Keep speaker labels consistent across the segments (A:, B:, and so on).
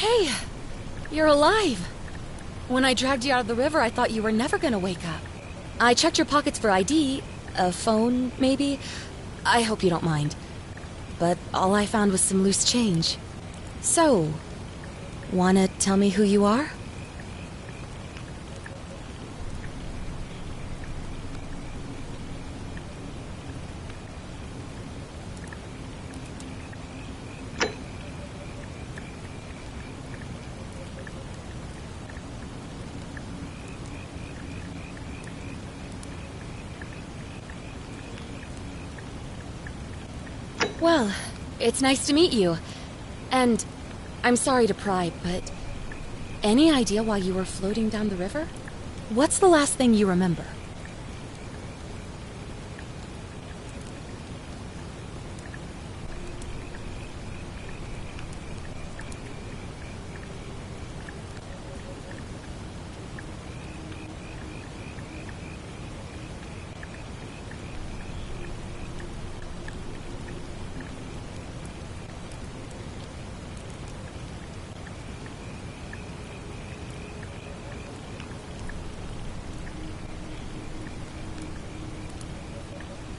A: Hey, you're alive. When I dragged you out of the river, I thought you were never gonna wake up. I checked your pockets for ID, a phone, maybe. I hope you don't mind. But all I found was some loose change. So, wanna tell me who you are? Well, it's nice to meet you. And I'm sorry to pry, but any idea why you were floating down the river? What's the last thing you remember?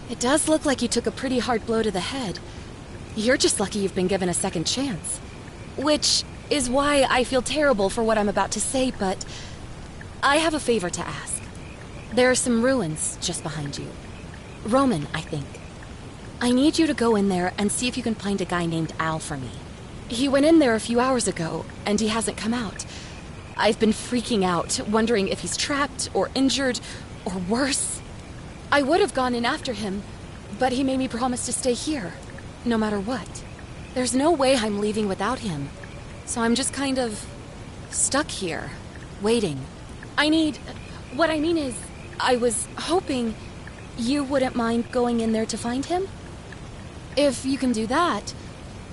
A: It does look like you took a pretty hard blow to the head. You're just lucky you've been given a second chance. Which is why I feel terrible for what I'm about to say, but I have a favor to ask. There are some ruins just behind you. Roman, I think. I need you to go in there and see if you can find a guy named Al for me. He went in there a few hours ago, and he hasn't come out. I've been freaking out, wondering if he's trapped or injured or worse. I would have gone in after him, but he made me promise to stay here, no matter what. There's no way I'm leaving without him, so I'm just kind of stuck here, waiting. What I mean is, I was hoping you wouldn't mind going in there to find him? If you can do that,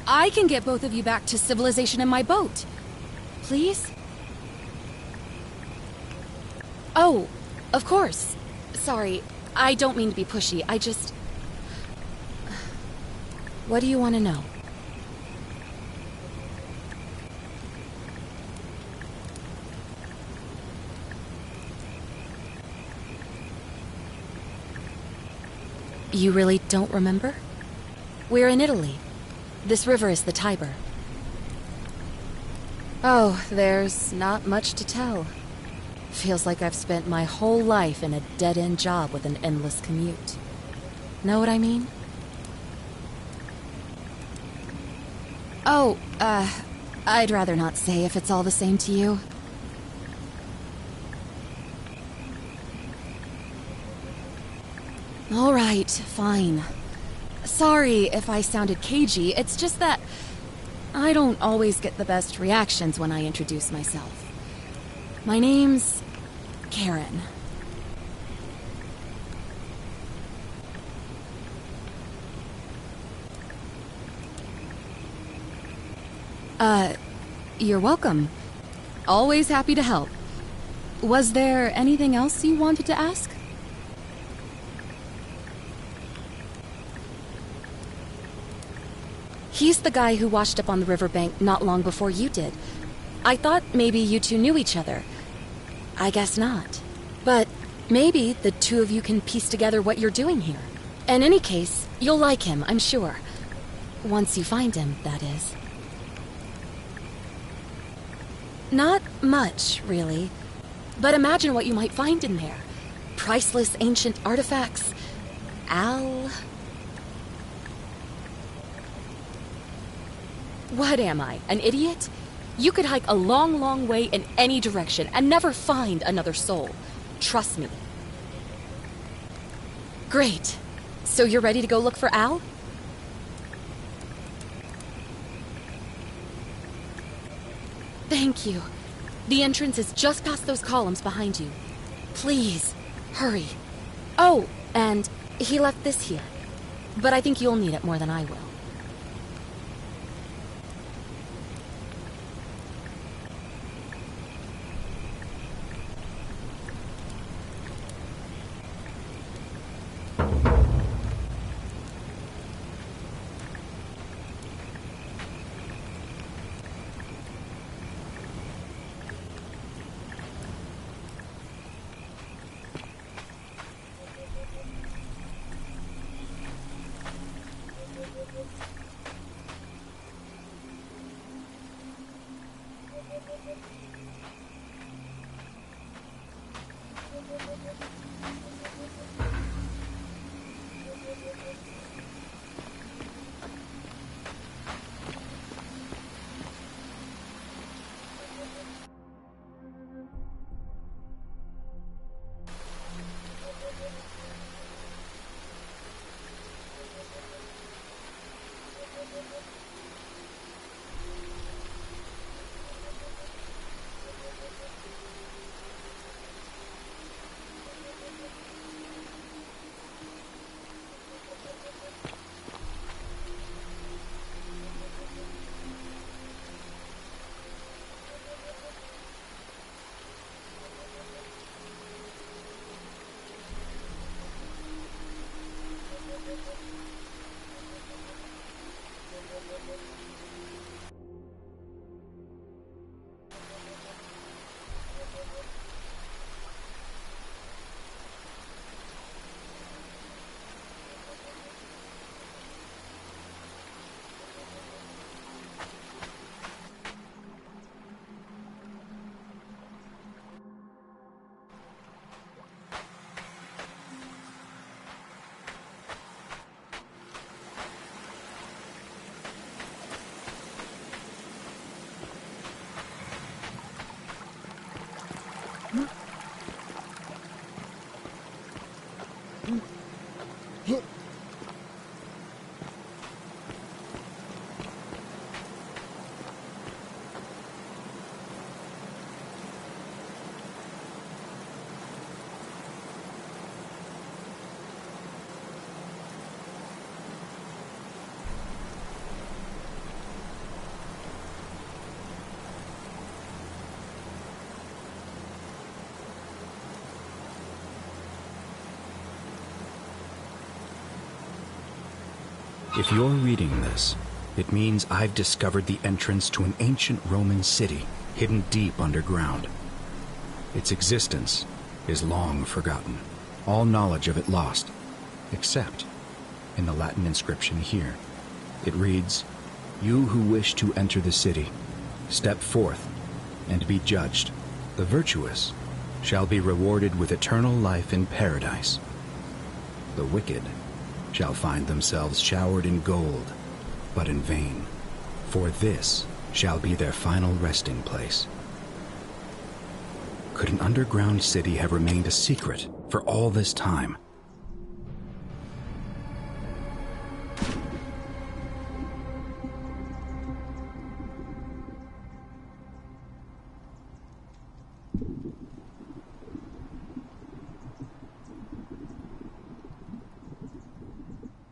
A: I can get both of you back to civilization in my boat. Please? Oh, of course. Sorry. I don't mean to be pushy, What do you want to know? You really don't remember? We're in Italy. This river is the Tiber. Oh, there's not much to tell. Feels like I've spent my whole life in a dead-end job with an endless commute. Know what I mean? Oh, I'd rather not say if it's all the same to you. All right, fine. Sorry if I sounded cagey, it's just that I don't always get the best reactions when I introduce myself. My name's Karen. You're welcome. Always happy to help. Was there anything else you wanted to ask? He's the guy who washed up on the riverbank not long before you did. I thought maybe you two knew each other. I guess not. But maybe the two of you can piece together what you're doing here. In any case, you'll like him, I'm sure. Once you find him, that is. Not much, really. But imagine what you might find in there. Priceless ancient artifacts. Al... What am I, an idiot? You could hike a long, long way in any direction and never find another soul. Trust me. Great. So you're ready to go look for Al? Thank you. The entrance is just past those columns behind you. Please, hurry. Oh, and he left this here. But I think you'll need it more than I will.
B: If you're reading this, it means I've discovered the entrance to an ancient Roman city hidden deep underground. Its existence is long forgotten, all knowledge of it lost, except in the Latin inscription here. It reads, "You who wish to enter the city, step forth and be judged. The virtuous shall be rewarded with eternal life in paradise. The wicked shall find themselves showered in gold, but in vain, for this shall be their final resting place." Could an underground city have remained a secret for all this time?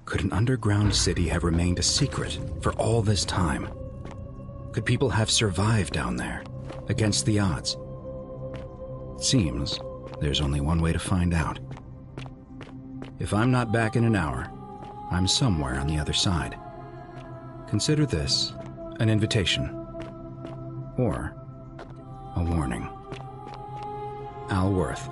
B: Could an underground city have remained a secret for all this time? Could people have survived down there, against the odds? It seems there's only one way to find out. If I'm not back in an hour, I'm somewhere on the other side. Consider this an invitation, or a warning. Al Worth.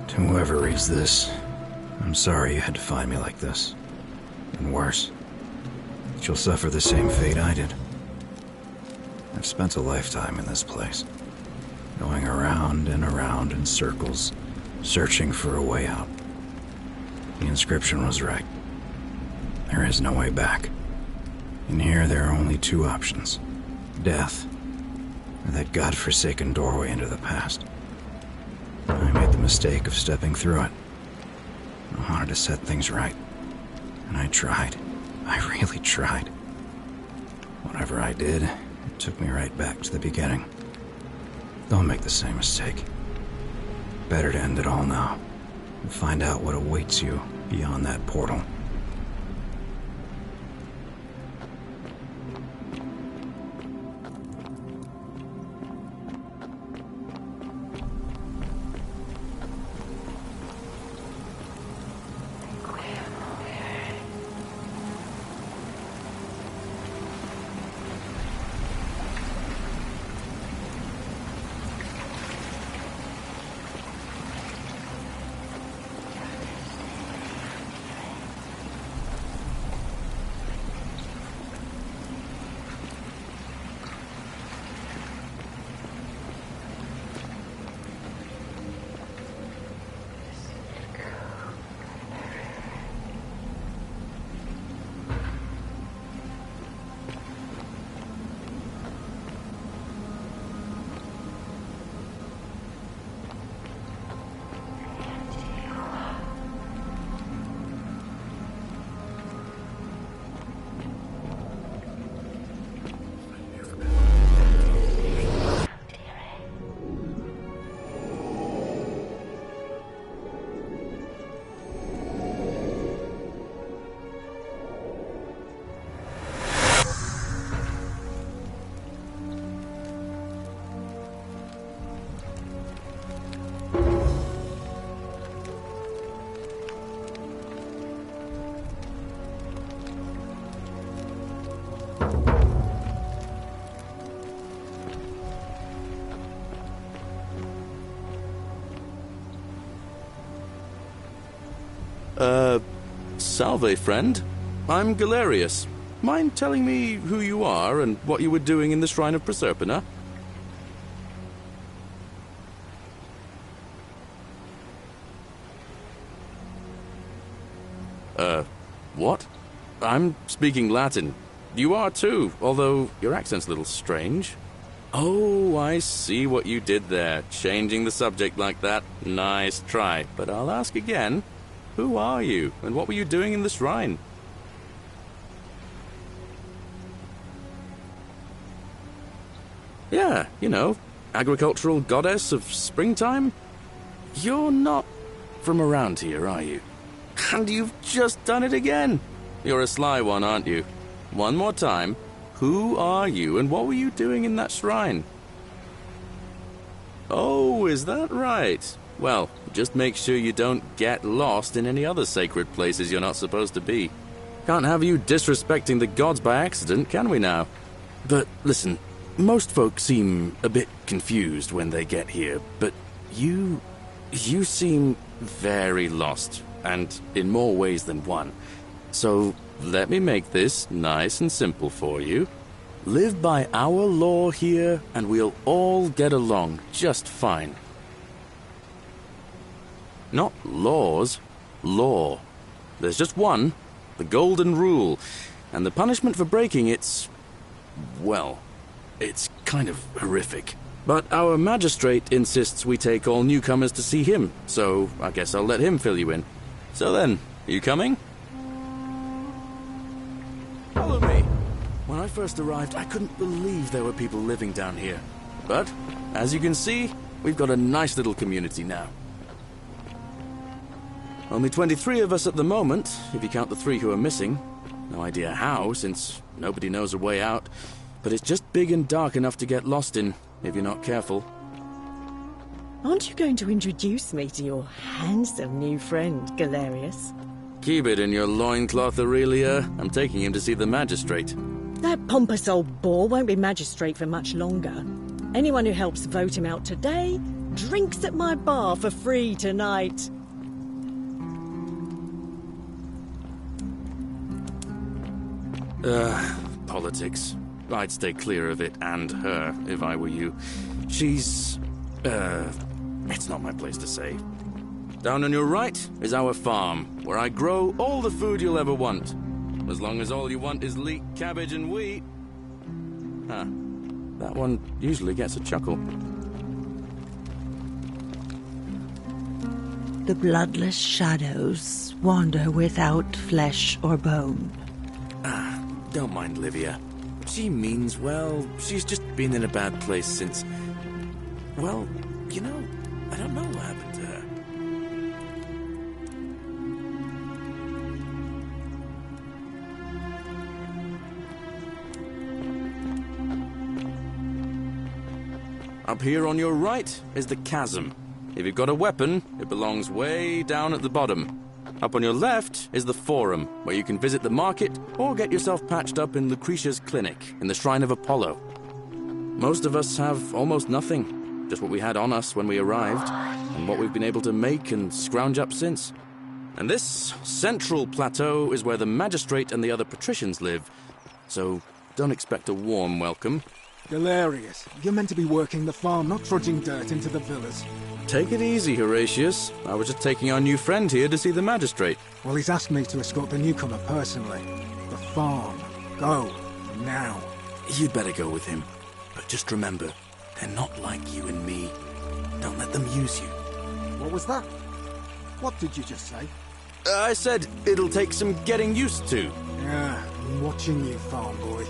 B: To whoever reads this, I'm sorry you had to find me like this. And worse, you'll suffer the same fate I did. I've spent a lifetime in this place, going around and around in circles, searching for a way out. The inscription was right. There is no way back. In here, there are only two options. Death, or that godforsaken doorway into the past. I made the mistake of stepping through it. I wanted to set things right. And I tried. I really tried. Whatever I did, it took me right back to the beginning. Don't make the same mistake. Better to end it all now, and find out what awaits you beyond that portal.
C: Salve, friend. I'm Galerius. Mind telling me who you are and what you were doing in the Shrine of Proserpina? What? I'm speaking Latin. You are too, although your accent's a little strange. Oh, I see what you did there, changing the subject like that. Nice try, but I'll ask again. Who are you, and what were you doing in the shrine? Yeah, you know, agricultural goddess of springtime? You're not from around here, are you? And you've just done it again. You're a sly one, aren't you? One more time. Who are you, and what were you doing in that shrine? Oh, is that right? Well, just make sure you don't get lost in any other sacred places you're not supposed to be. Can't have you disrespecting the gods by accident, can we now? But listen, most folk seem a bit confused when they get here, but you seem very lost, and in more ways than one. So let me make this nice and simple for you. Live by our law here, and we'll all get along just fine. Not laws, law. There's just one, the golden rule, and the punishment for breaking it's kind of horrific. But our magistrate insists we take all newcomers to see him, so I guess I'll let him fill you in. So then, you coming? Follow me. When I first arrived, I couldn't believe there were people living down here. But, as you can see, we've got a nice little community now. Only 23 of us at the moment, if you count the 3 who are missing. No idea how, since nobody knows a way out. But it's just big and dark enough to get lost in, if you're not careful.
D: Aren't you going to introduce me to your handsome new friend, Galerius?
C: Keep it in your loincloth, Aurelia. I'm taking him to see the magistrate.
D: That pompous old bore won't be magistrate for much longer. Anyone who helps vote him out today drinks at my bar for free tonight.
C: Politics. I'd stay clear of it and her, if I were you. She's... it's not my place to say. Down on your right is our farm, where I grow all the food you'll ever want. as long as all you want is leek, cabbage, and wheat. Huh. That one usually gets a chuckle.
E: The bloodless shadows wander without flesh or bone.
C: Don't mind Livia. She means well. She's just been in a bad place since... Well, you know, I don't know what happened to her. Up here on your right is the chasm. If you've got a weapon, it belongs way down at the bottom. Up on your left is the Forum, where you can visit the market or get yourself patched up in Lucretia's clinic in the Shrine of Apollo. Most of us have almost nothing, just what we had on us when we arrived, and what we've been able to make and scrounge up since. And this central plateau is where the magistrate and the other patricians live, so don't expect a warm welcome.
F: Galerius, you're meant to be working the farm, not trudging dirt into the villas.
C: Take it easy, Horatius. I was just taking our new friend here to see the magistrate.
F: Well, he's asked me to escort the newcomer personally. The farm. Go. Now.
C: You'd better go with him. But just remember, they're not like you and me. Don't let them use you.
F: What was that? What did you just say?
C: I said it'll take some getting used to.
F: Yeah, I'm watching you, farm boy.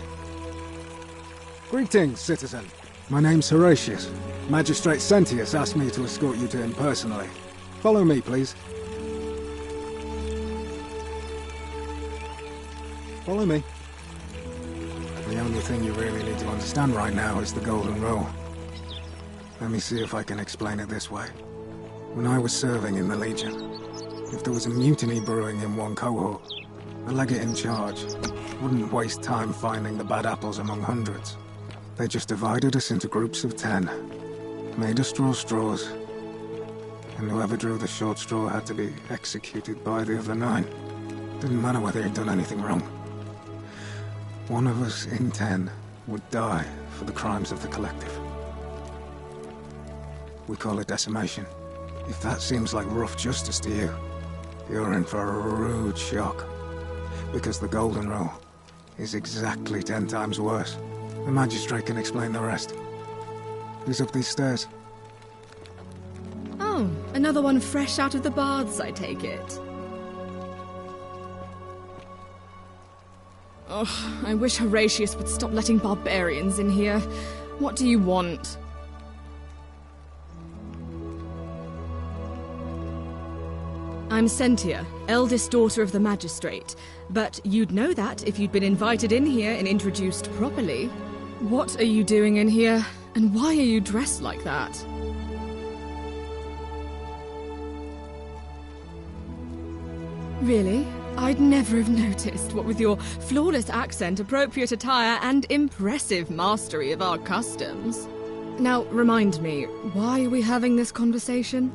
F: Greetings, citizen. My name's Horatius. Magistrate Sentius asked me to escort you to him personally. Follow me, please. Follow me. The only thing you really need to understand right now is the Golden Rule. Let me see if I can explain it this way. When I was serving in the Legion, if there was a mutiny brewing in one cohort, the legate in charge wouldn't waste time finding the bad apples among hundreds. They just divided us into groups of 10, made us draw straws, and whoever drew the short straw had to be executed by the other 9. Didn't matter whether he'd done anything wrong. One of us in 10 would die for the crimes of the collective. We call it decimation. If that seems like rough justice to you, you're in for a rude shock. Because the Golden Rule is exactly 10 times worse. The magistrate can explain the rest. Who's up these stairs?
G: Oh, another one fresh out of the baths, I take it. Oh, I wish Horatius would stop letting barbarians in here. What do you want? I'm Sentia, eldest daughter of the magistrate. But you'd know that if you'd been invited in here and introduced properly. What are you doing in here? And why are you dressed like that? Really? I'd never have noticed, what with your flawless accent, appropriate attire, and impressive mastery of our customs. Now, remind me, why are we having this conversation?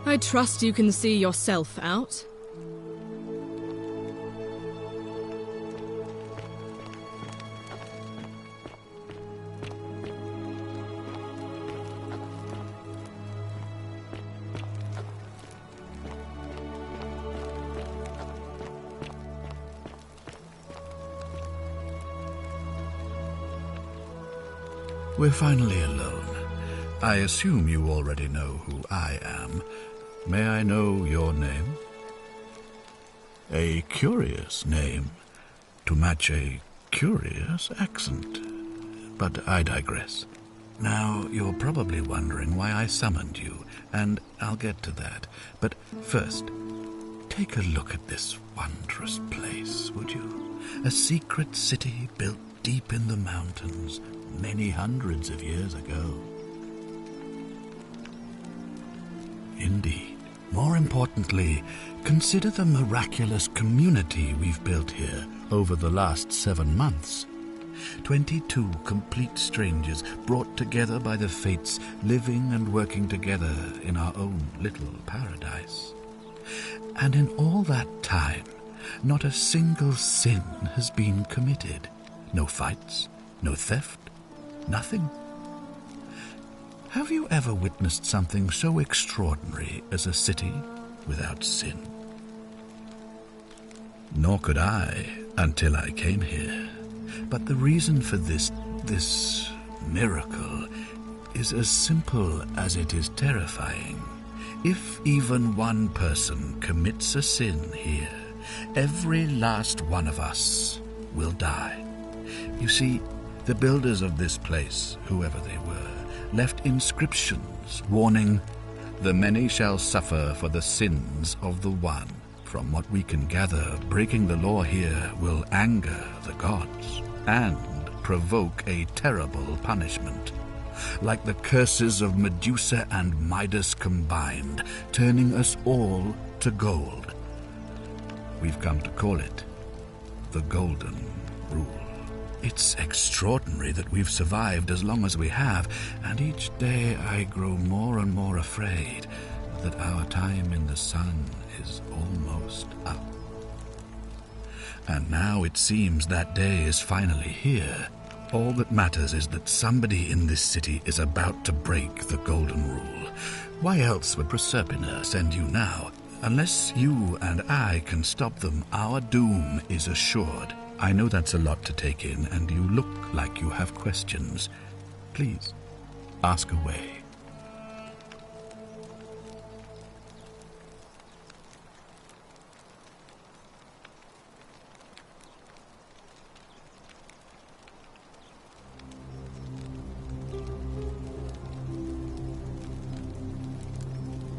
G: I trust you can see yourself out.
H: We're finally alone. I assume you already know who I am. May I know your name? A curious name, to match a curious accent. But I digress. Now, you're probably wondering why I summoned you, and I'll get to that. But first, take a look at this wondrous place, would you? A secret city built deep in the mountains, many hundreds of years ago. Indeed. More importantly, consider the miraculous community we've built here over the last 7 months. 22 complete strangers brought together by the fates, living and working together in our own little paradise. And in all that time, not a single sin has been committed. No fights, no theft, nothing. Have you ever witnessed something so extraordinary as a city without sin? Nor could I until I came here. But the reason for this miracle is as simple as it is terrifying. If even one person commits a sin here, every last one of us will die. You see, the builders of this place, whoever they were, left inscriptions warning, "The many shall suffer for the sins of the one." From what we can gather, breaking the law here will anger the gods and provoke a terrible punishment. Like the curses of Medusa and Midas combined, turning us all to gold. We've come to call it the Golden Rule. It's extraordinary that we've survived as long as we have, and each day I grow more and more afraid that our time in the sun is almost up. And now it seems that day is finally here. All that matters is that somebody in this city is about to break the Golden Rule. Why else would Proserpina send you now? Unless you and I can stop them, our doom is assured. I know that's a lot to take in, and you look like you have questions. Please, ask away.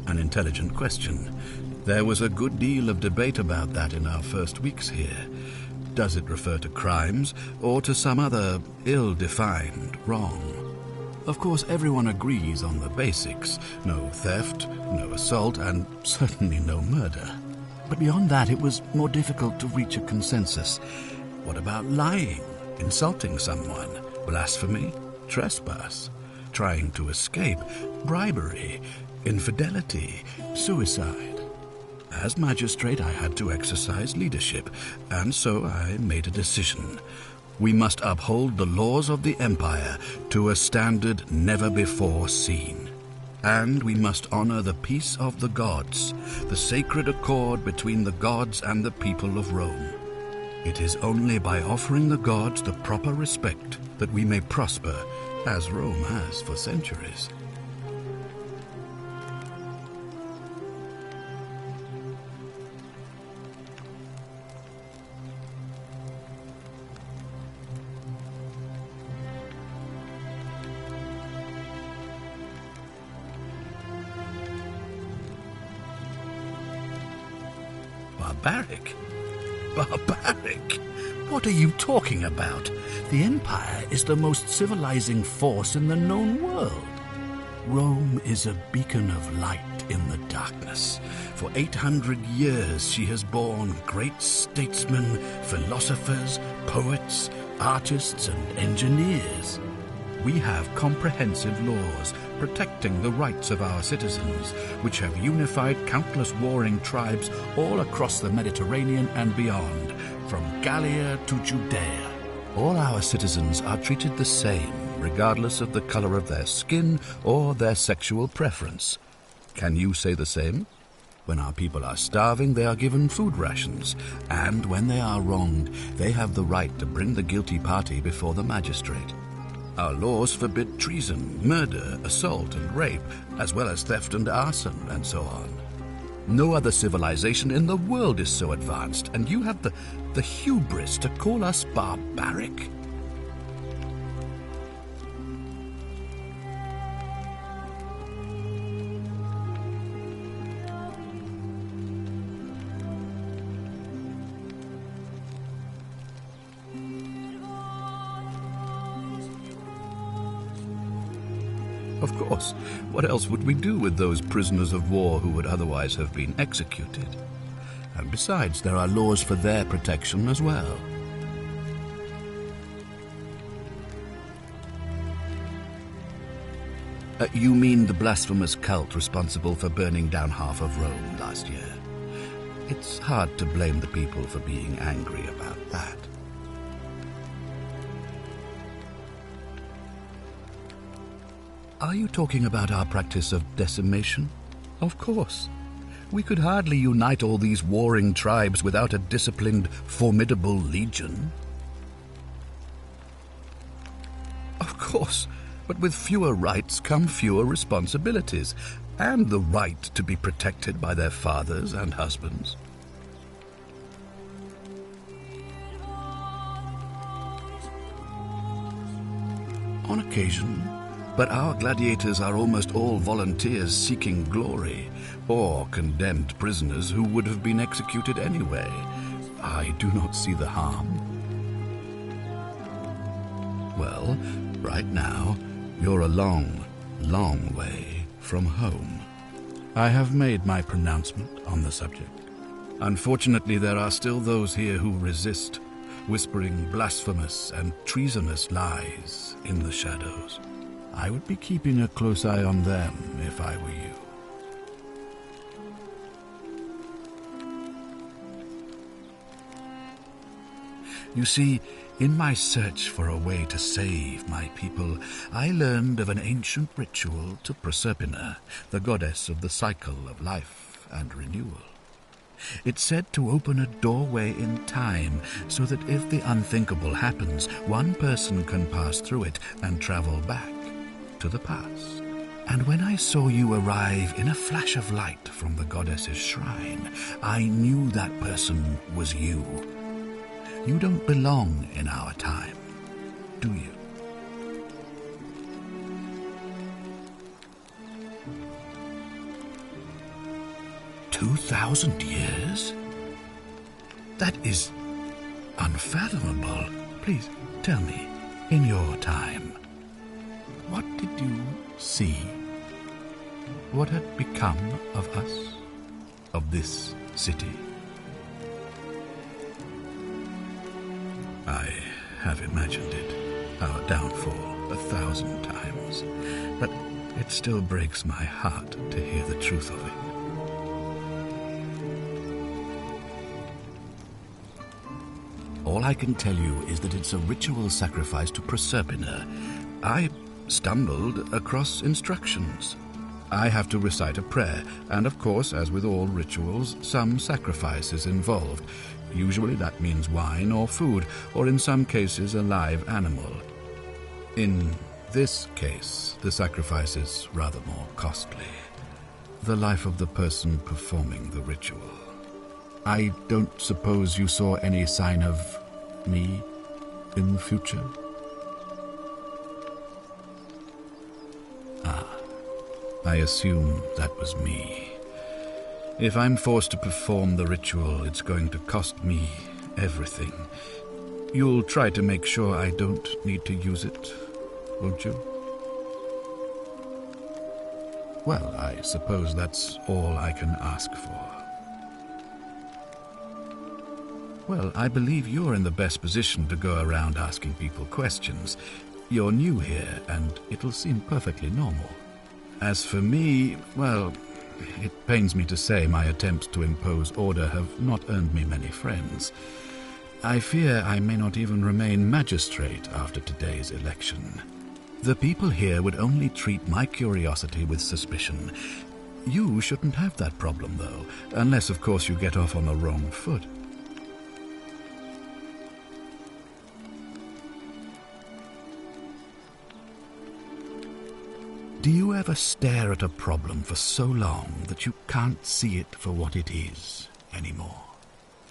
H: An intelligent question. There was a good deal of debate about that in our first weeks here. Does it refer to crimes or to some other ill-defined wrong? Of course, everyone agrees on the basics. No theft, no assault, and certainly no murder. But beyond that, it was more difficult to reach a consensus. What about lying, insulting someone, blasphemy, trespass, trying to escape, bribery, infidelity, suicide? As magistrate, I had to exercise leadership, and so I made a decision. We must uphold the laws of the Empire to a standard never before seen. And we must honor the peace of the gods, the sacred accord between the gods and the people of Rome. It is only by offering the gods the proper respect that we may prosper, as Rome has for centuries. Barbaric? Barbaric? What are you talking about? The Empire is the most civilizing force in the known world. Rome is a beacon of light in the darkness. For 800 years she has borne great statesmen, philosophers, poets, artists, and engineers. We have comprehensive laws protecting the rights of our citizens, which have unified countless warring tribes all across the Mediterranean and beyond, from Gallia to Judea. All our citizens are treated the same, regardless of the color of their skin or their sexual preference. Can you say the same? When our people are starving, they are given food rations, and when they are wronged, they have the right to bring the guilty party before the magistrate. Our laws forbid treason, murder, assault, and rape, as well as theft and arson, and so on. No other civilization in the world is so advanced, and you have the hubris to call us barbaric? Of course. What else would we do with those prisoners of war who would otherwise have been executed? And besides, there are laws for their protection as well. You mean the blasphemous cult responsible for burning down half of Rome last year? It's hard to blame the people for being angry about that. Are you talking about our practice of decimation? Of course. We could hardly unite all these warring tribes without a disciplined, formidable legion. Of course, but with fewer rights come fewer responsibilities, and the right to be protected by their fathers and husbands. On occasion, but our gladiators are almost all volunteers seeking glory, or condemned prisoners who would have been executed anyway. I do not see the harm. Well, right now, you're a long, long way from home. I have made my pronouncement on the subject. Unfortunately, there are still those here who resist, whispering blasphemous and treasonous lies in the shadows. I would be keeping a close eye on them if I were you. You see, in my search for a way to save my people, I learned of an ancient ritual to Proserpina, the goddess of the cycle of life and renewal. It's said to open a doorway in time so that if the unthinkable happens, one person can pass through it and travel back to the past. And when I saw you arrive in a flash of light from the goddess's shrine, I knew that person was you. You don't belong in our time, do you? "2,000 years? That is unfathomable. Please tell me, in your time, what did you see? What had become of us, of this city?" I have imagined it, our downfall, 1,000 times, but it still breaks my heart to hear the truth of it. All I can tell you is that it's a ritual sacrifice to Proserpina. I stumbled across instructions. I have to recite a prayer, and of course, as with all rituals, some sacrifice is involved. Usually that means wine or food, or in some cases a live animal. In this case, the sacrifice is rather more costly. The life of the person performing the ritual. I don't suppose you saw any sign of me in the future? I assume that was me. If I'm forced to perform the ritual, it's going to cost me everything. You'll try to make sure I don't need to use it, won't you? Well, I suppose that's all I can ask for. Well, I believe you're in the best position to go around asking people questions. You're new here, and it'll seem perfectly normal. As for me, well, it pains me to say my attempts to impose order have not earned me many friends. I fear I may not even remain magistrate after today's election. The people here would only treat my curiosity with suspicion. You shouldn't have that problem, though, unless, of course, you get off on the wrong foot. Do you ever stare at a problem for so long that you can't see it for what it is anymore?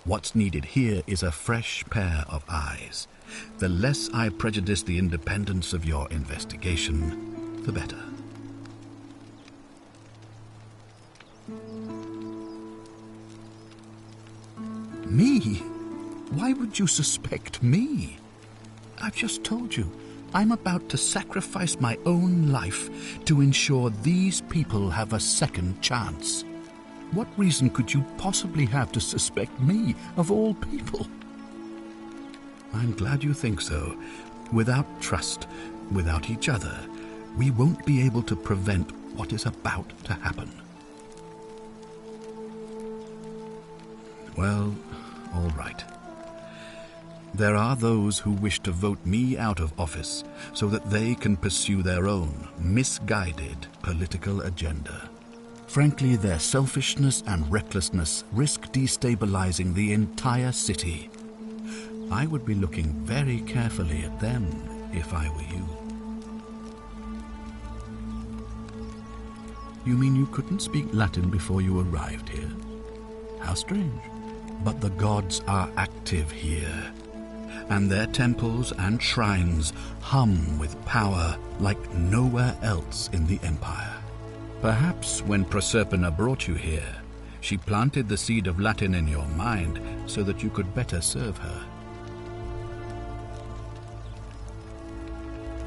H: What's needed here is a fresh pair of eyes. The less I prejudice the independence of your investigation, the better. Me? Why would you suspect me? I've just told you. I'm about to sacrifice my own life to ensure these people have a second chance. What reason could you possibly have to suspect me, of all people? I'm glad you think so. Without trust, without each other, we won't be able to prevent what is about to happen. Well, all right. There are those who wish to vote me out of office so that they can pursue their own misguided political agenda. Frankly, their selfishness and recklessness risk destabilizing the entire city. I would be looking very carefully at them if I were you. You mean you couldn't speak Latin before you arrived here? How strange. But the gods are active here, and their temples and shrines hum with power like nowhere else in the Empire. Perhaps when Proserpina brought you here, she planted the seed of Latin in your mind so that you could better serve her.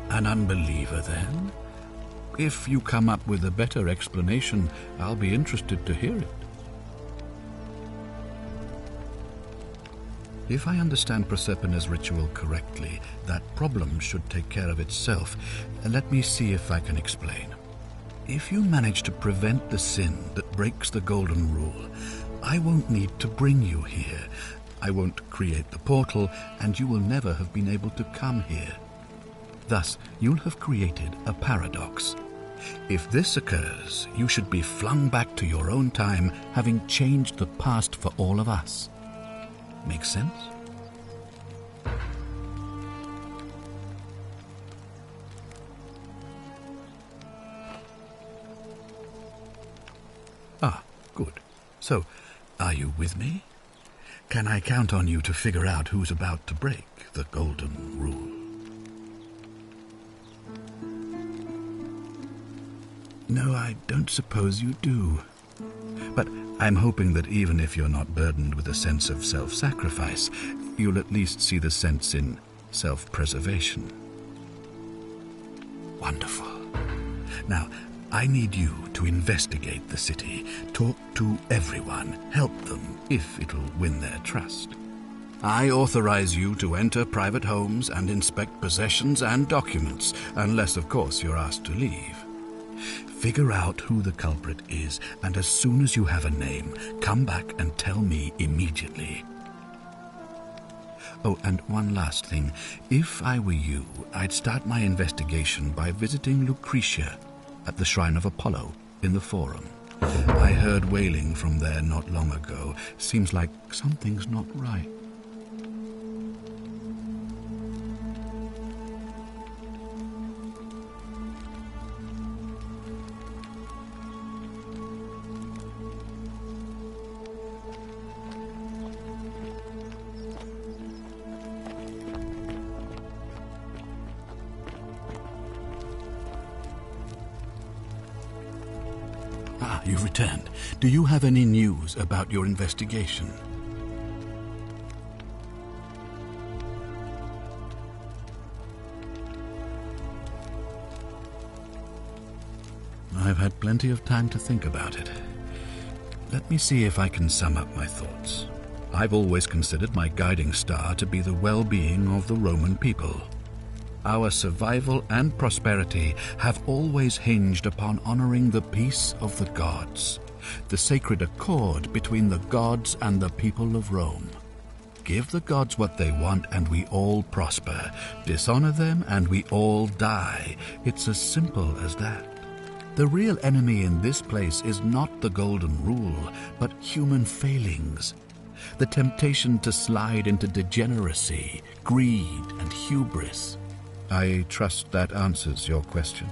H: An unbeliever, then? If you come up with a better explanation, I'll be interested to hear it. If I understand Proserpina's ritual correctly, that problem should take care of itself. Let me see if I can explain. If you manage to prevent the sin that breaks the Golden Rule, I won't need to bring you here. I won't create the portal, and you will never have been able to come here. Thus, you'll have created a paradox. If this occurs, you should be flung back to your own time, having changed the past for all of us. Make sense? Ah, good. So, are you with me? Can I count on you to figure out who's about to break the Golden Rule? No, I don't suppose you do. But I'm hoping that even if you're not burdened with a sense of self-sacrifice, you'll at least see the sense in self-preservation. Wonderful. Now, I need you to investigate the city, talk to everyone, help them if it'll win their trust. I authorize you to enter private homes and inspect possessions and documents, unless, of course, you're asked to leave. Figure out who the culprit is, and as soon as you have a name, come back and tell me immediately. Oh, and one last thing. If I were you, I'd start my investigation by visiting Lucretia at the Shrine of Apollo in the Forum. I heard wailing from there not long ago. Seems like something's not right. Ah, you've returned. Do you have any news about your investigation? I've had plenty of time to think about it. Let me see if I can sum up my thoughts. I've always considered my guiding star to be the well-being of the Roman people. Our survival and prosperity have always hinged upon honoring the peace of the gods, the sacred accord between the gods and the people of Rome. Give the gods what they want and we all prosper. Dishonor them and we all die. It's as simple as that. The real enemy in this place is not the Golden Rule, but human failings. The temptation to slide into degeneracy, greed, and hubris. I trust that answers your question.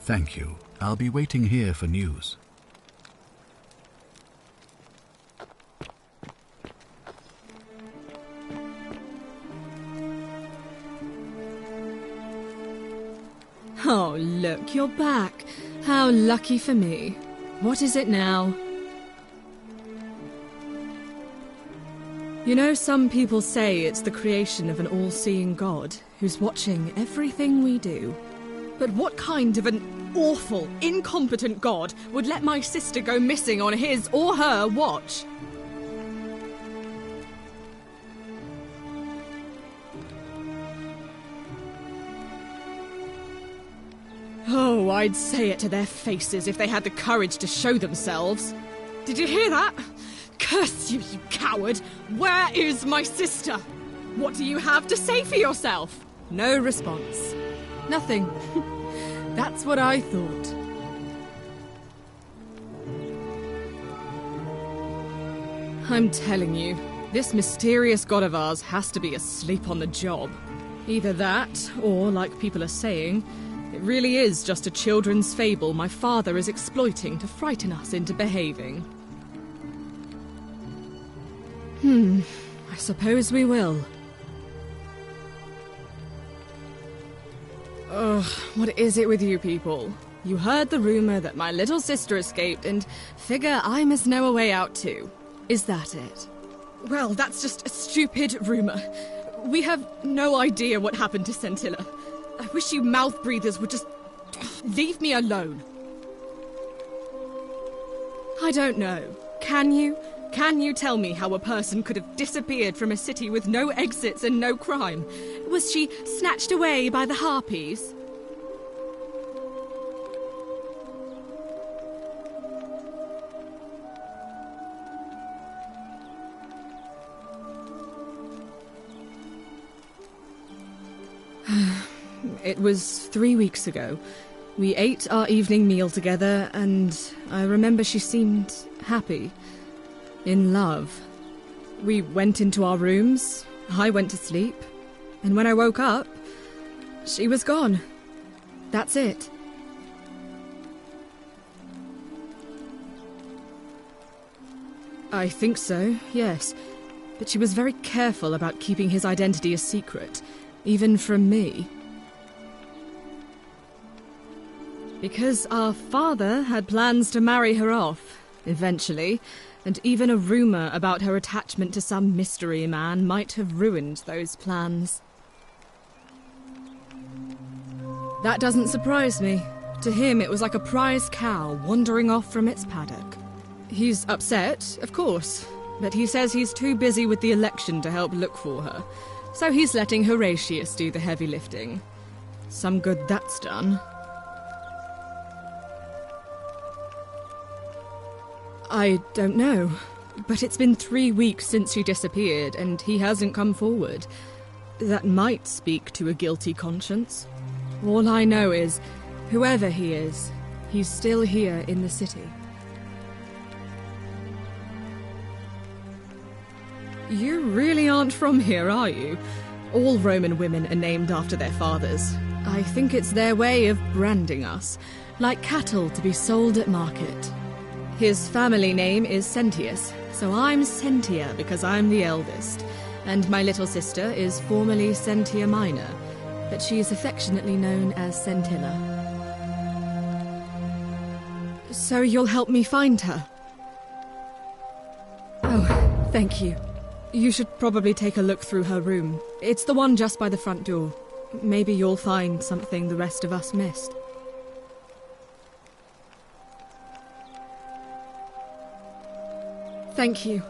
H: Thank you. I'll be waiting here for news.
G: Oh, look, you're back. How lucky for me. What is it now? You know, some people say it's the creation of an all-seeing God who's watching everything we do. But what kind of an awful, incompetent God would let my sister go missing on his or her watch? Oh, I'd say it to their faces if they had the courage to show themselves. Did you hear that? Curse you, you coward! Where is my sister? What do you have to say for yourself? No response. Nothing. That's what I thought. I'm telling you, this mysterious god of ours has to be asleep on the job. Either that, or, like people are saying, it really is just a children's fable my father is exploiting to frighten us into behaving. I suppose we will. Ugh, what is it with you people? You heard the rumor that my little sister escaped and figure I must know a way out too. Is that it? Well, that's just a stupid rumor. We have no idea what happened to Scintilla. I wish you mouth breathers would just leave me alone. I don't know. Can you? Can you tell me how a person could have disappeared from a city with no exits and no crime? Was she snatched away by the harpies? It was 3 weeks ago. We ate our evening meal together, and I remember she seemed happy. In love. We went into our rooms, I went to sleep, and when I woke up, she was gone. That's it. I think so, yes. But she was very careful about keeping his identity a secret, even from me. Because our father had plans to marry her off, eventually, and even a rumor about her attachment to some mystery man might have ruined those plans. That doesn't surprise me. To him, it was like a prize cow wandering off from its paddock. He's upset, of course, but he says he's too busy with the election to help look for her, so he's letting Horatius do the heavy lifting. Some good that's done. I don't know, but it's been 3 weeks since she disappeared, and he hasn't come forward. That might speak to a guilty conscience. All I know is, whoever he is, he's still here in the city. You really aren't from here, are you? All Roman women are named after their fathers. I think it's their way of branding us, like cattle to be sold at market. His family name is Sentius, so I'm Sentia because I'm the eldest, and my little sister is formerly Sentia Minor, but she's affectionately known as Scintilla. So you'll help me find her? Oh, thank you. You should probably take a look through her room. It's the one just by the front door. Maybe you'll find something the rest of us missed. Thank you.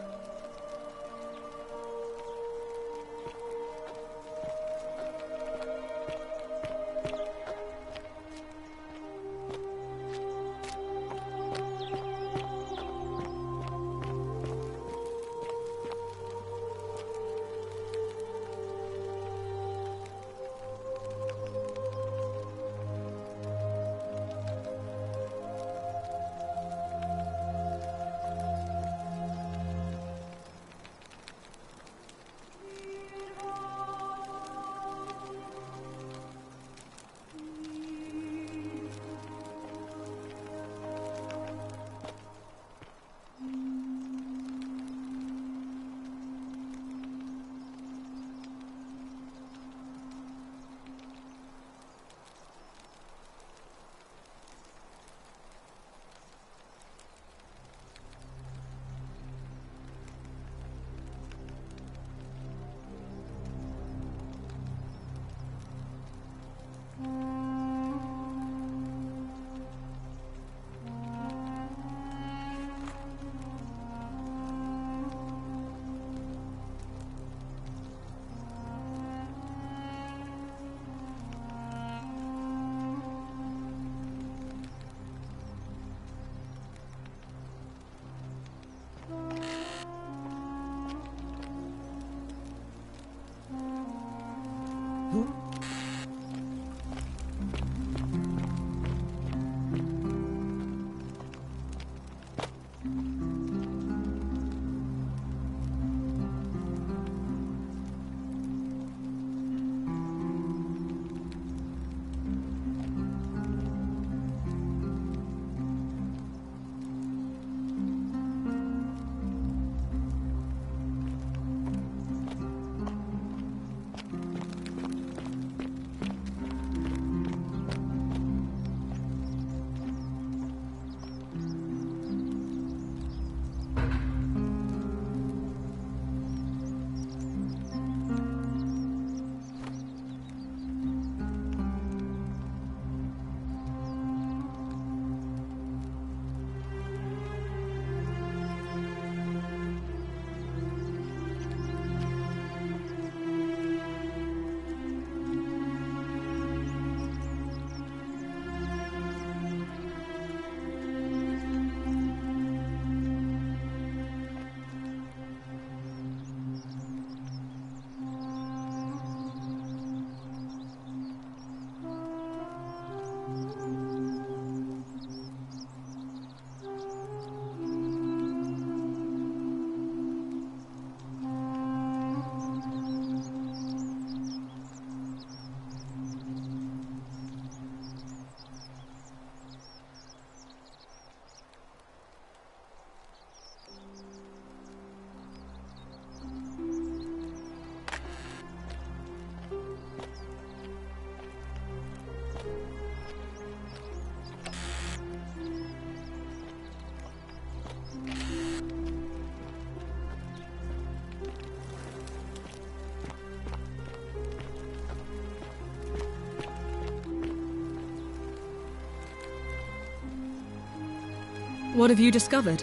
G: What have you discovered?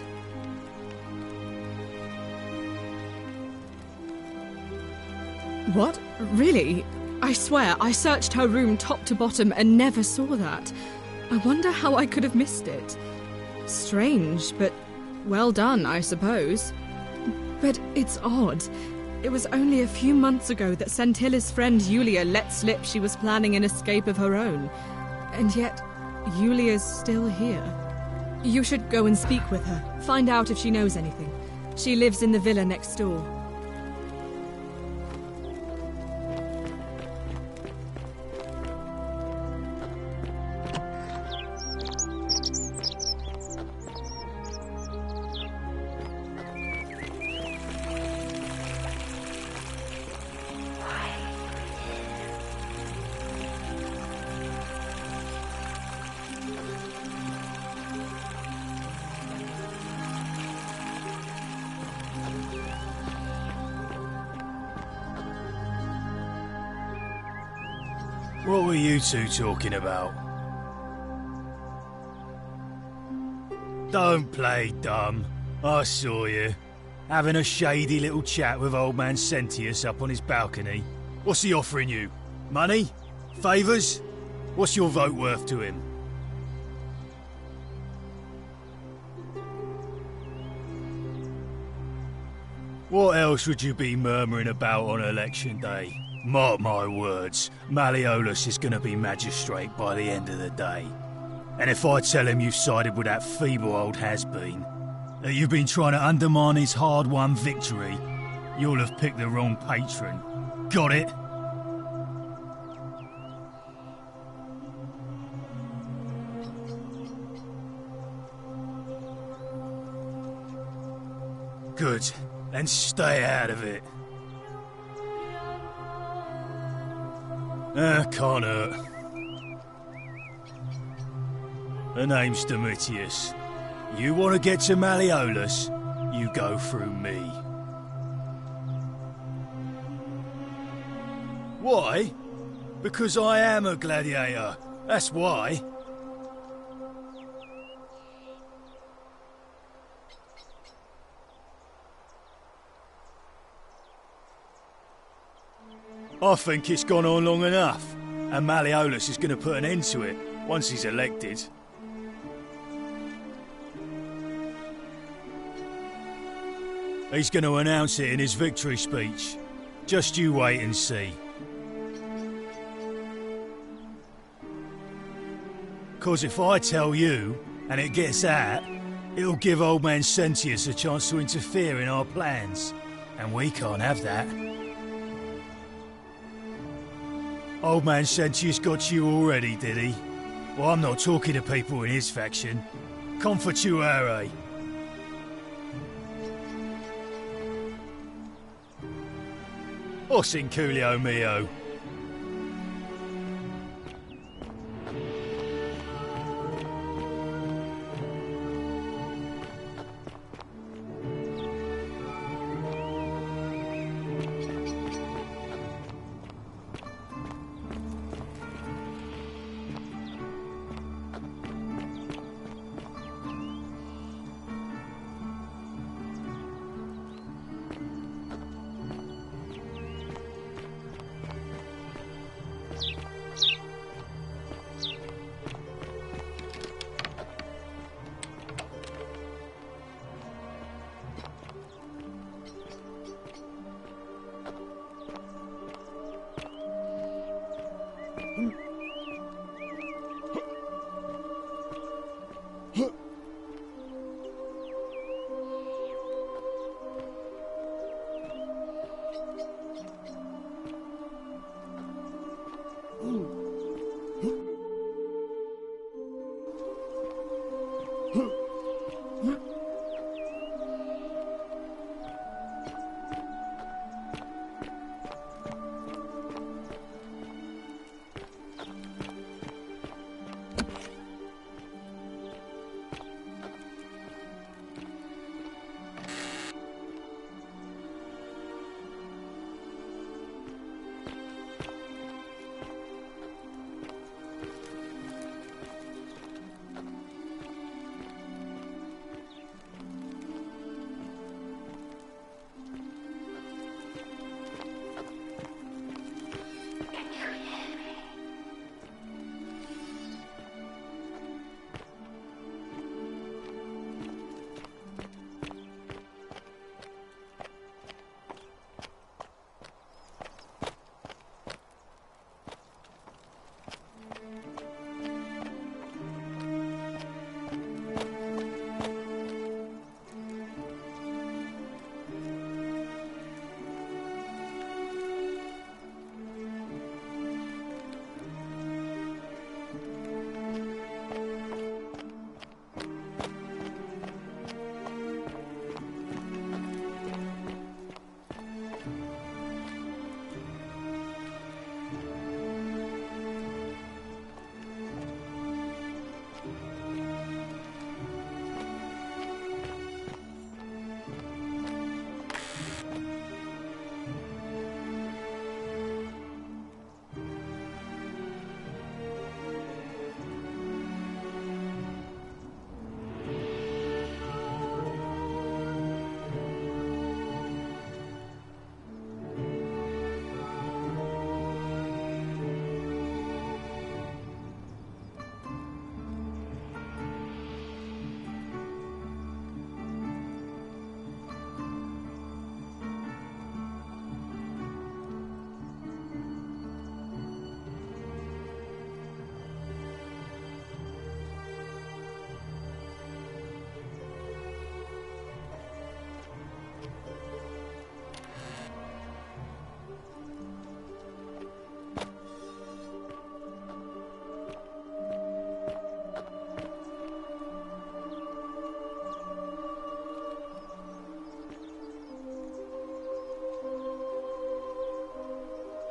G: What? Really? I swear, I searched her room top to bottom and never saw that. I wonder how I could have missed it. Strange, but well done, I suppose. But it's odd. It was only a few months ago that Sentilla's friend Yulia let slip she was planning an escape of her own. And yet, Yulia's still here. You should go and speak with her, find out if she knows anything. She lives in the villa next door.
I: What were you two talking about? Don't play dumb. I saw you. Having a shady little chat with old man Sentius up on his balcony. What's he offering you? Money? Favours? What's your vote worth to him? What else would you be murmuring about on election day? Mark my words, Malleolus is going to be magistrate by the end of the day. And if I tell him you've sided with that feeble old has-been, that you've been trying to undermine his hard-won victory, you'll have picked the wrong patron. Got it? Good. Then stay out of it. Can't hurt. The name's Domitius. You want to get to Malleolus, you go through me. Why? Because I am a gladiator. That's why. I think it's gone on long enough, and Malleolus is going to put an end to it once he's elected. He's going to announce it in his victory speech. Just you wait and see. 'Cause if I tell you, and it gets out, it'll give old man Sentius a chance to interfere in our plans, and we can't have that. Old man Sentius got you already, did he? Well, I'm not talking to people in his faction. Confituare. Os inculio mio.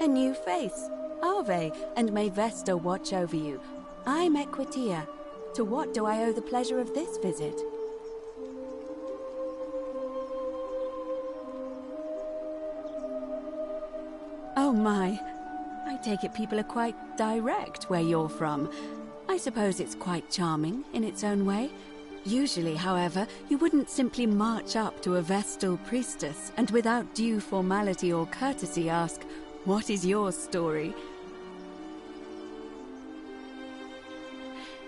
J: A new face. Ave, and may Vesta watch over you. I'm Equitia. To what do I owe the pleasure of this visit? Oh my. I take it people are quite direct where you're from. I suppose it's quite charming in its own way. Usually, however, you wouldn't simply march up to a Vestal priestess and without due formality or courtesy ask, "What is your story?"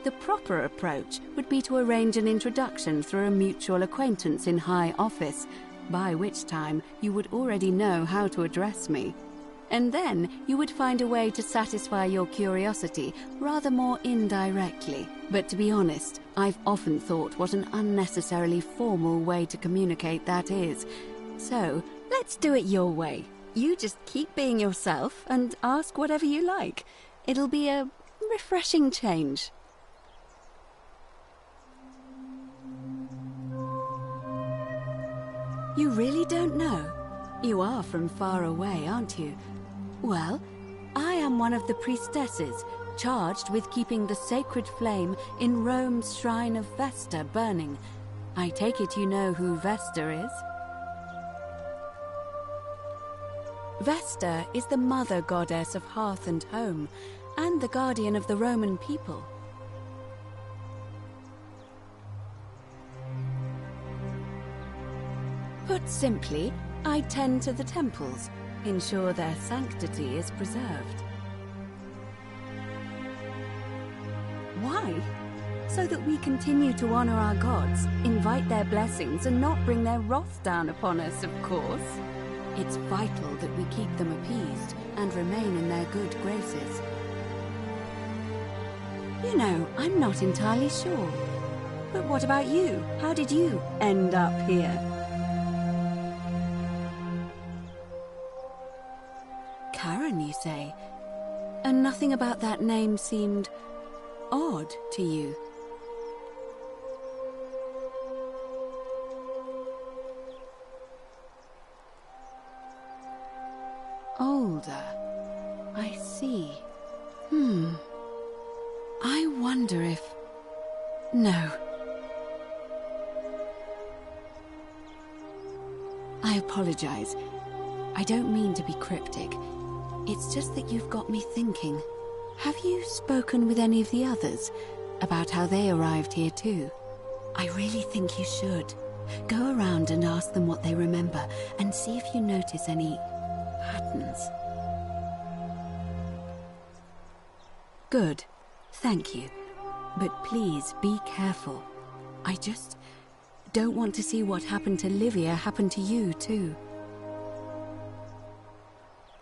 J: The proper approach would be to arrange an introduction through a mutual acquaintance in high office, by which time you would already know how to address me. And then you would find a way to satisfy your curiosity rather more indirectly. But to be honest, I've often thought what an unnecessarily formal way to communicate that is. So, let's do it your way. You just keep being yourself and ask whatever you like. It'll be a refreshing change. You really don't know? You are from far away, aren't you? Well, I am one of the priestesses, charged with keeping the sacred flame in Rome's shrine of Vesta burning. I take it you know who Vesta is? Vesta is the mother goddess of hearth and home, and the guardian of the Roman people. Put simply, I tend to the temples, ensure their sanctity is preserved. Why? So that we continue to honor our gods, invite their blessings, and not bring their wrath down upon us, of course. It's vital that we keep them appeased and remain in their good graces. You know, I'm not entirely sure. But what about you? How did you end up here? Karen, you say? And nothing about that name seemed odd to you? Older. I see. I wonder if... No. I apologize. I don't mean to be cryptic. It's just that you've got me thinking. Have you spoken with any of the others about how they arrived here too? I really think you should. Go around and ask them what they remember and see if you notice any patterns. Good. Thank you. But please be careful. I just don't want to see what happened to Livia happen to you too.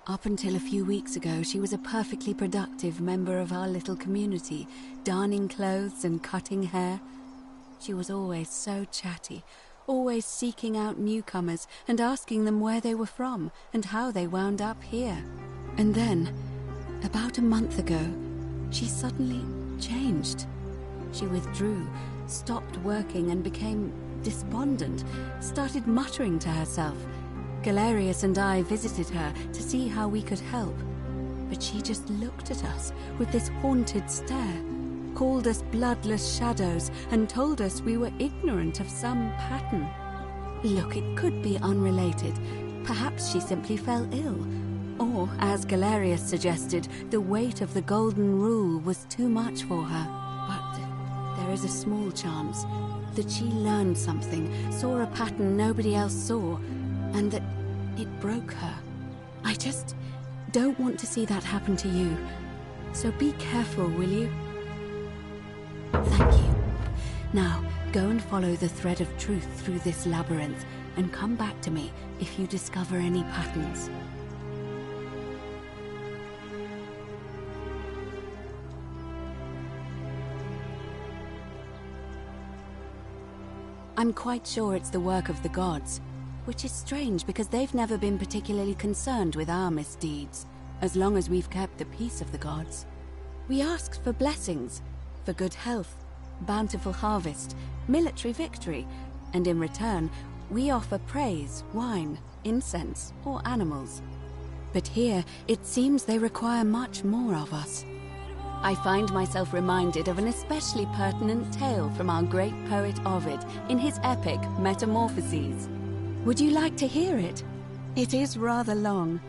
J: Up until a few weeks ago, she was a perfectly productive member of our little community, darning clothes and cutting hair. She was always so chatty, always seeking out newcomers and asking them where they were from and how they wound up here. And then, about a month ago, she suddenly changed. She withdrew, stopped working and became despondent, started muttering to herself. Galerius and I visited her to see how we could help, but she just looked at us with this haunted stare, called us bloodless shadows, and told us we were ignorant of some pattern. Look, it could be unrelated. Perhaps she simply fell ill. Or, as Galerius suggested, the weight of the Golden Rule was too much for her. But there is a small chance that she learned something, saw a pattern nobody else saw, and that it broke her. I just don't want to see that happen to you. So be careful, will you? Thank you. Now, go and follow the thread of truth through this labyrinth, and come back to me if you discover any patterns. I'm quite sure it's the work of the gods. Which is strange because they've never been particularly concerned with our misdeeds, as long as we've kept the peace of the gods. We asked for blessings, for good health, bountiful harvest, military victory, and in return, we offer praise, wine, incense, or animals. But here, it seems they require much more of us. I find myself reminded of an especially pertinent tale from our great poet Ovid in his epic Metamorphoses. Would you like to hear it? It is rather long.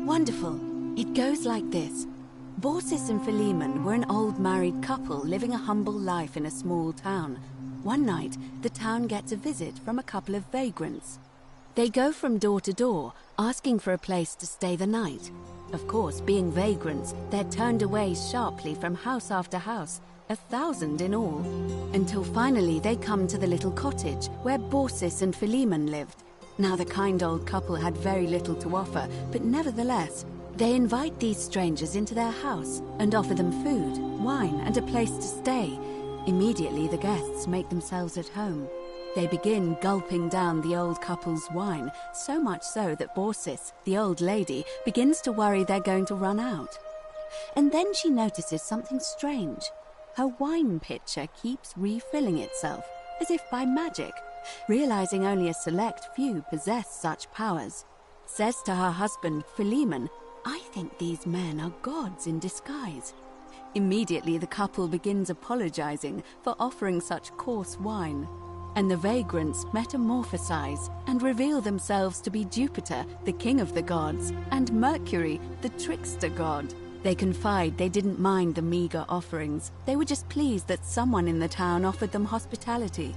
J: Wonderful. It goes like this. Baucis and Philemon were an old married couple living a humble life in a small town. One night, the town gets a visit from a couple of vagrants. They go from door to door, asking for a place to stay the night. Of course, being vagrants, they're turned away sharply from house after house, 1,000 in all, until finally they come to the little cottage where Baucis and Philemon lived. Now, the kind old couple had very little to offer, but nevertheless, they invite these strangers into their house and offer them food, wine, and a place to stay. Immediately, the guests make themselves at home. They begin gulping down the old couple's wine, so much so that Baucis, the old lady, begins to worry they're going to run out. And then she notices something strange. Her wine pitcher keeps refilling itself, as if by magic. Realizing only a select few possess such powers, says to her husband, Philemon, "I think these men are gods in disguise." Immediately the couple begins apologizing for offering such coarse wine, and the vagrants metamorphosize and reveal themselves to be Jupiter, the king of the gods, and Mercury, the trickster god. They confide they didn't mind the meager offerings. They were just pleased that someone in the town offered them hospitality.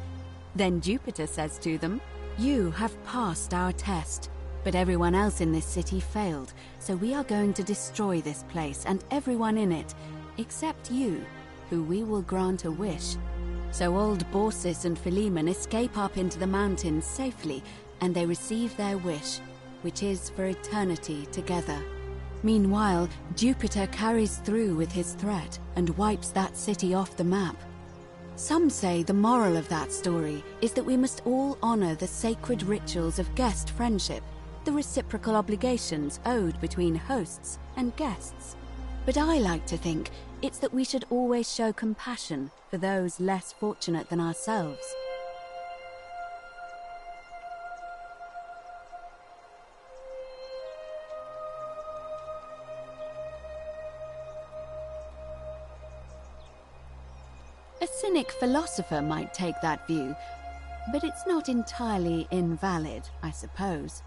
J: Then Jupiter says to them, "You have passed our test, but everyone else in this city failed, so we are going to destroy this place and everyone in it, except you, who we will grant a wish." So old Baucis and Philemon escape up into the mountains safely, and they receive their wish, which is for eternity together. Meanwhile, Jupiter carries through with his threat and wipes that city off the map. Some say the moral of that story is that we must all honor the sacred rituals of guest friendship, the reciprocal obligations owed between hosts and guests. But I like to think it's that we should always show compassion for those less fortunate than ourselves. A cynic philosopher might take that view, but it's not entirely invalid, I suppose.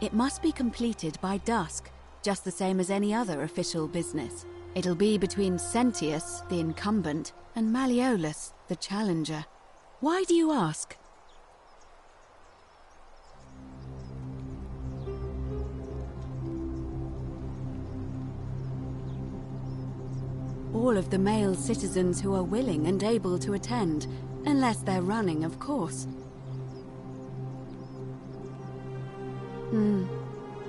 J: It must be completed by dusk, just the same as any other official business. It'll be between Sentius, the incumbent, and Malleolus, the challenger. Why do you ask? All of the male citizens who are willing and able to attend, unless they're running, of course.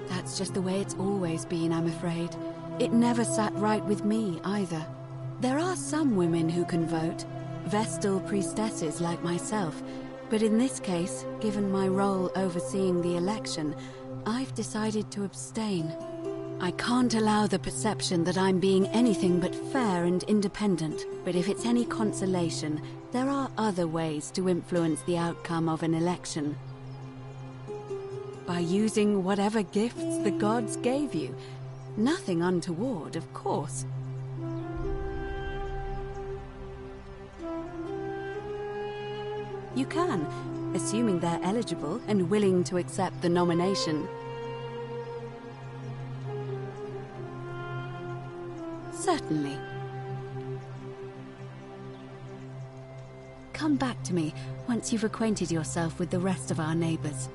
J: That's just the way it's always been, I'm afraid. It never sat right with me, either. There are some women who can vote, Vestal priestesses like myself, but in this case, given my role overseeing the election, I've decided to abstain. I can't allow the perception that I'm being anything but fair and independent, but if it's any consolation, there are other ways to influence the outcome of an election. By using whatever gifts the gods gave you. Nothing untoward, of course. You can, assuming they're eligible and willing to accept the nomination. Certainly. Come back to me once you've acquainted yourself with the rest of our neighbors.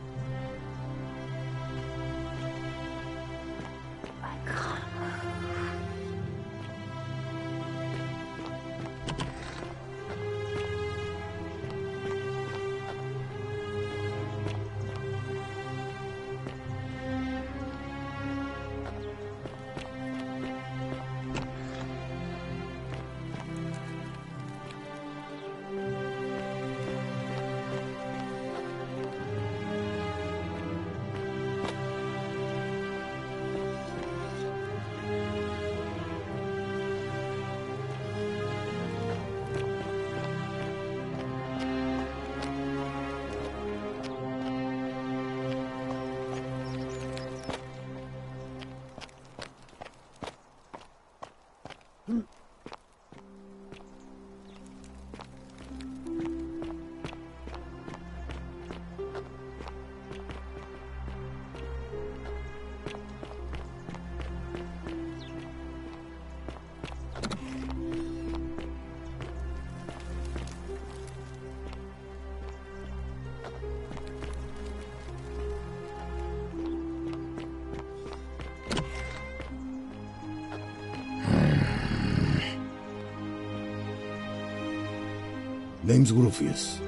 K: Name's Rufius.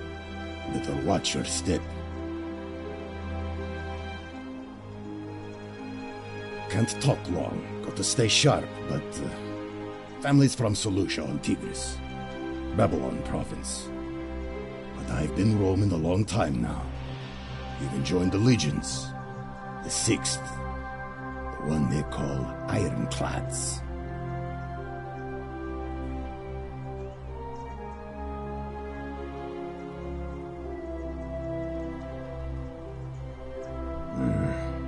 K: Better watch your step. Can't talk long. Got to stay sharp, but... family's from Seleucia on Tigris. Babylon province. But I've been roaming a long time now. Even joined the legions. The 6th. The one they call Ironclads.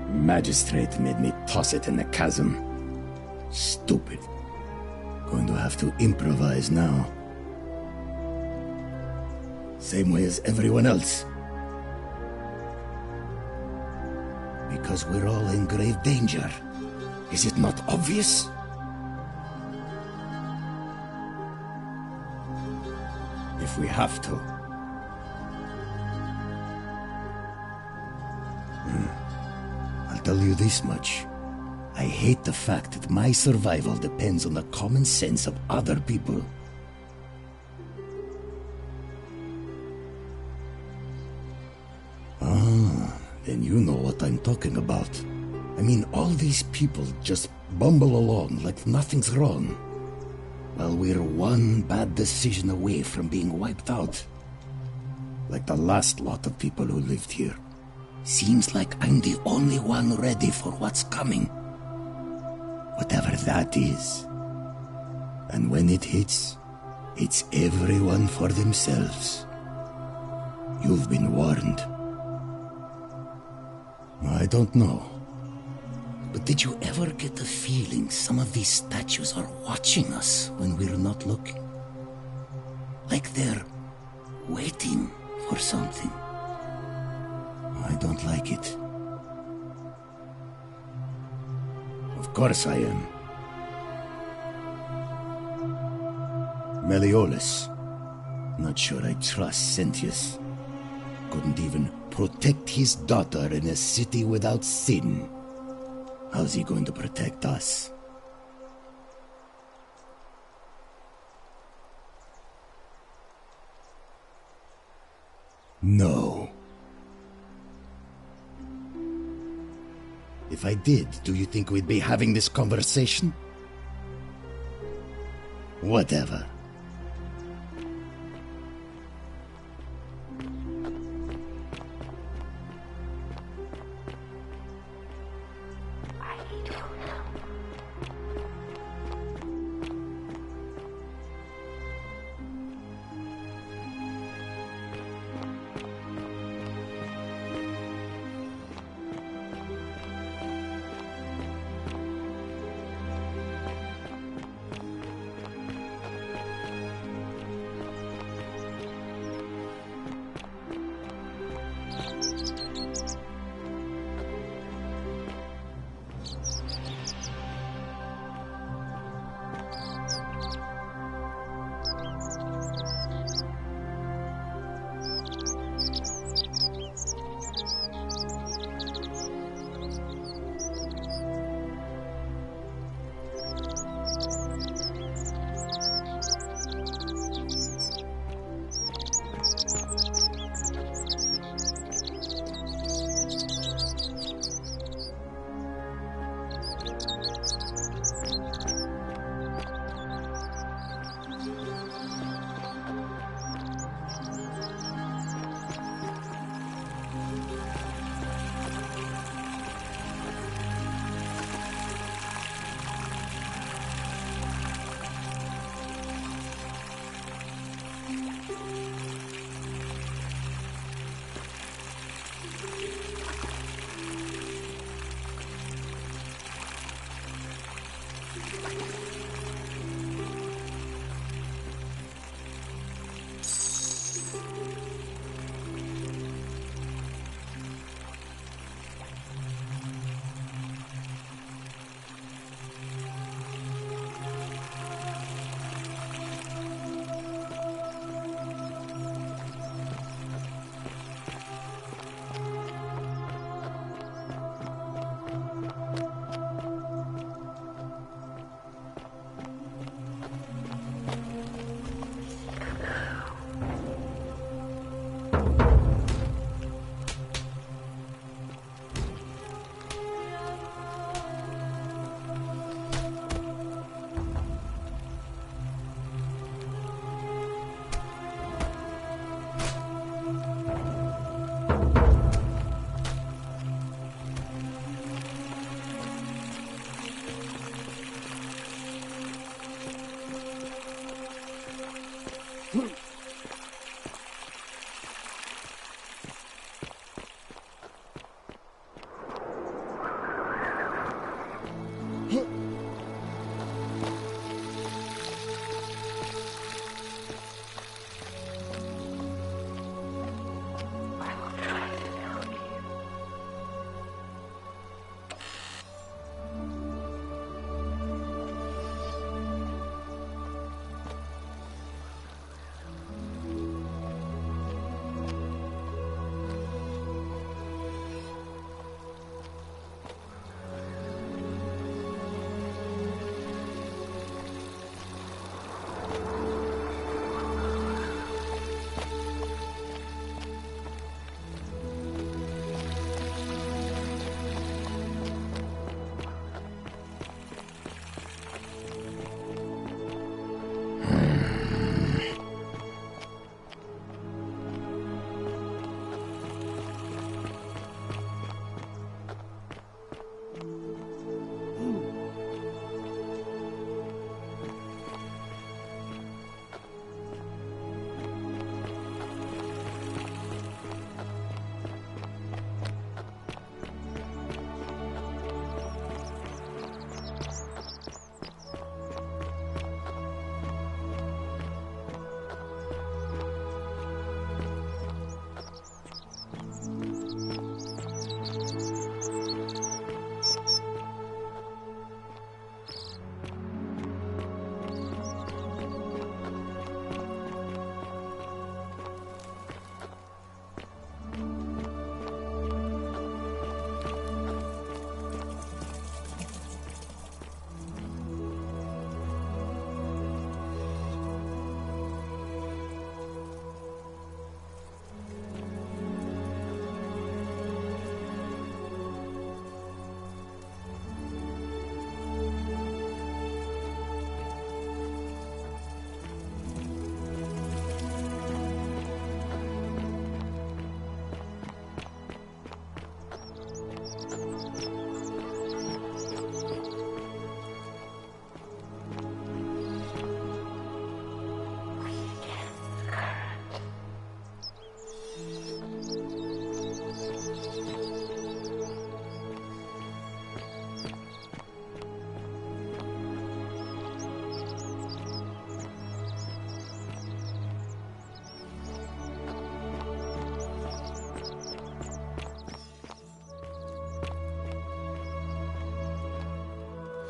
K: Magistrate made me toss it in the chasm. Stupid. Going to have to improvise now. Same way as everyone else. Because we're all in grave danger. Is it not obvious? If we have to. I'll tell you this much. I hate the fact that my survival depends on the common sense of other people. Ah, then you know what I'm talking about. I mean, all these people just bumble along like nothing's wrong, while we're one bad decision away from being wiped out. like the last lot of people who lived here. Seems like I'm the only one ready for what's coming. Whatever that is. And when it hits, it's everyone for themselves. You've been warned. I don't know. But did you ever get the feeling some of these statues are watching us when we're not looking? Like they're waiting for something. I don't like it. Of course I am. Meliodas. Not sure I trust Sentius. Couldn't even protect his daughter in a city without sin. How's he going to protect us? No. If I did, do you think we'd be having this conversation? Whatever.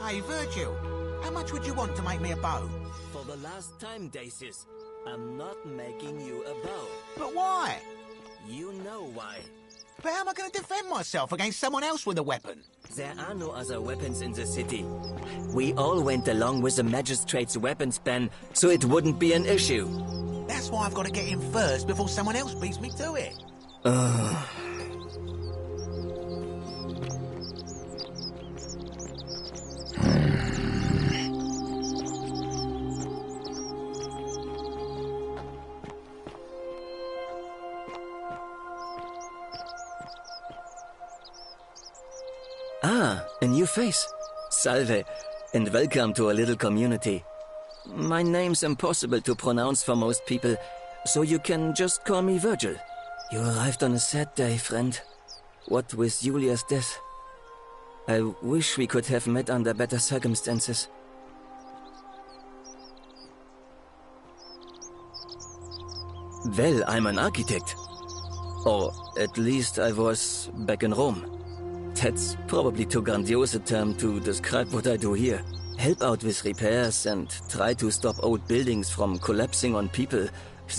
L: Hey, Virgil, how much would you want to make me a bow?
M: For the last time, Dacius, I'm not making you a bow.
L: But why?
M: You know why.
L: But how am I going to defend myself against someone else with a weapon?
M: There are no other weapons in the city. We all went along with the magistrate's weapons ban, so it wouldn't be an issue.
L: That's why I've got to get in first before someone else beats me to it.
M: Ah, a new face. Salve, and welcome to a little community. My name's impossible to pronounce for most people, so you can just call me Virgil. You arrived on a sad day, friend. What with Julia's death. I wish we could have met under better circumstances. Well, I'm an architect. Or at least I was back in Rome. That's probably too grandiose a term to describe what I do here. Help out with repairs and try to stop old buildings from collapsing on people,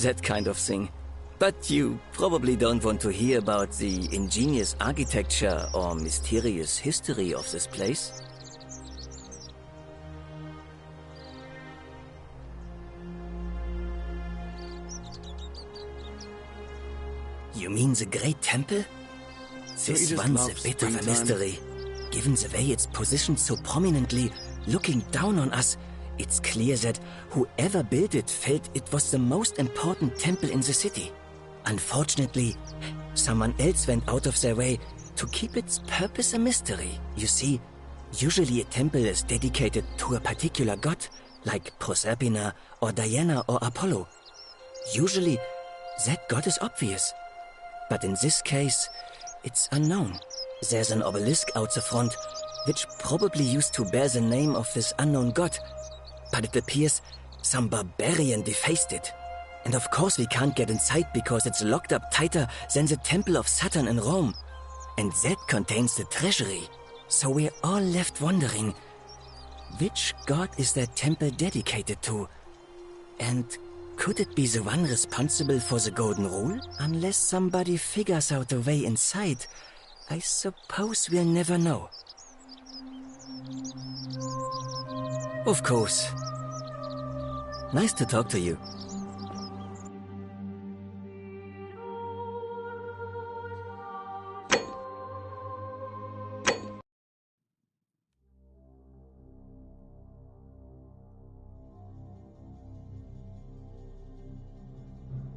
M: that kind of thing. But you probably don't want to hear about the ingenious architecture or mysterious history of this place. You mean the Great Temple? This one's a bit of a mystery. Given the way it's positioned so prominently, looking down on us, it's clear that whoever built it felt it was the most important temple in the city. Unfortunately, someone else went out of their way to keep its purpose a mystery. You see, usually a temple is dedicated to a particular god, like Proserpina or Diana or Apollo. Usually, that god is obvious. But in this case, it's unknown. There's an obelisk out the front, which probably used to bear the name of this unknown god. But it appears some barbarian defaced it. And of course we can't get inside because it's locked up tighter than the Temple of Saturn in Rome. And that contains the treasury. So we're all left wondering, which god is that temple dedicated to? And could it be the one responsible for the Golden Rule? Unless somebody figures out a way inside, I suppose we'll never know. Of course. Nice to talk to you.